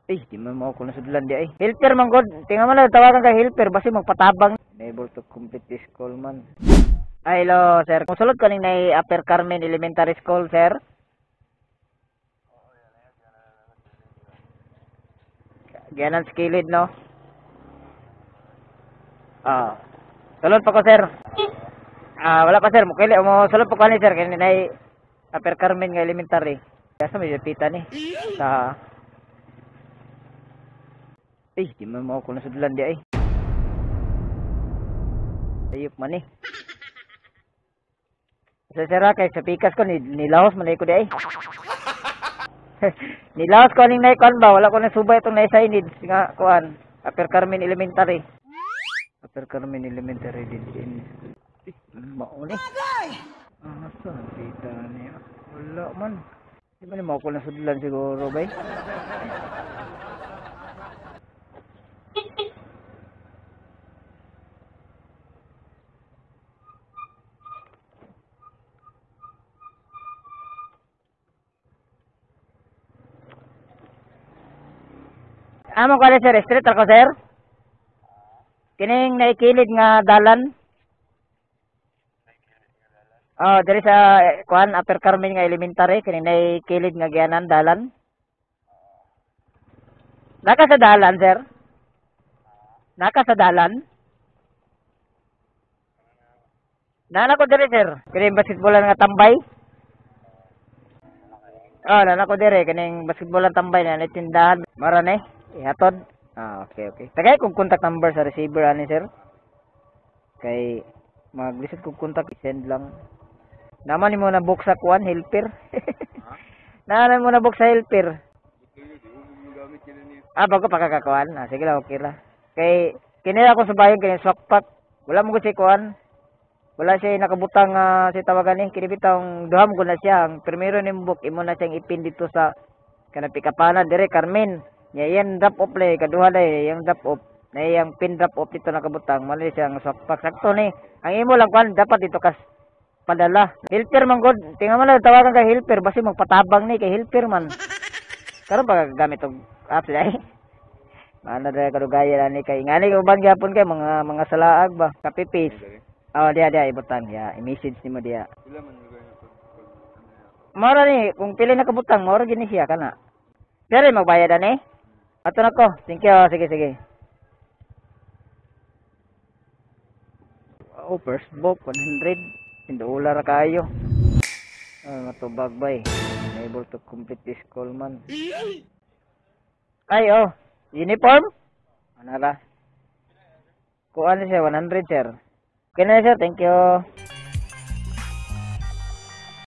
Di man mo ako nasudlan di ay. Helper man god. Tingnan mo lang tawagan ka helper basi magpatabang. Unable to complete this call man. Ay, hello sir. Musulod ko ning nay Upper Carmen Elementary School sir. Ganan skilled no. Sulod pa ko sir. Wala pa sir. Mukili mo sulod pa ko ni sir kay nay Upper Carmen nga elementary. Kasa may pita ni. Sa di man mo ako nasudlan di ay. Ayop man eh. Sa sira kay sa pikas ko nilahos man ko di ay. Nilahos ko ning naikon ba wala ko na subay itong naisainid nga kuan Upper Carmen Elementary. Upper Carmen Elementary din. Mao ni. Asa pita niya. Wala man. Di ba ni mo ako nasudlan siguro bay? Amo ko sir, street ako sir. Kining naikilid nga dalan. Diri sa kuan Upper Carmen nga elementary, kining naikilid nga gianan dalan. Naka sa dalan sir? Naka sa dalan? Nana ko diri sir. Kining basketballan nga tambay. Nana ko diri kining basketballan tambay na tindahan. Marane. Ihatod? Okay. Tagay kong contact number sa receiver ani sir. Kay mag-visit kong contact send lang. Naman mo na book sa kuan helper. Naman mo na book sa helper. Bago pa kakakuan. Sige lang okay ra. Kay kinira ko sa bayan kay swakpak. Wala mo ko si kuan. Wala siya nakabutang si tawagan ni kinibitang duham ko na siya. Ang primero ning book imo na siyang ipin dito sa kana pikapana dire Carmen. Yan drop off lay kaduha lay yung drop off na yung pin drop off dito nakabutang mali siyang swakpak sakto ni ang imo lang kan dapat dito kas padala helper man god tingnan mo lang tawagan ka helper basi magpatabang ni kay helper man karon pa gamit og apps ay ana dara kadugaya ni kay ngani uban gyapon kay mga salaag ba copy paste dia ibutan ya i-message nimo dia mora ni kung pili nakabutang mora gini siya kana dire magbayad ani. Ato na ko. Thank you. Sige. First book 100. Pindola ra kayo. Matubag bay. Unable to complete this call man. Ay uniform? Ano ra? Kuan siya 100 sir. Okay na sir. Thank you.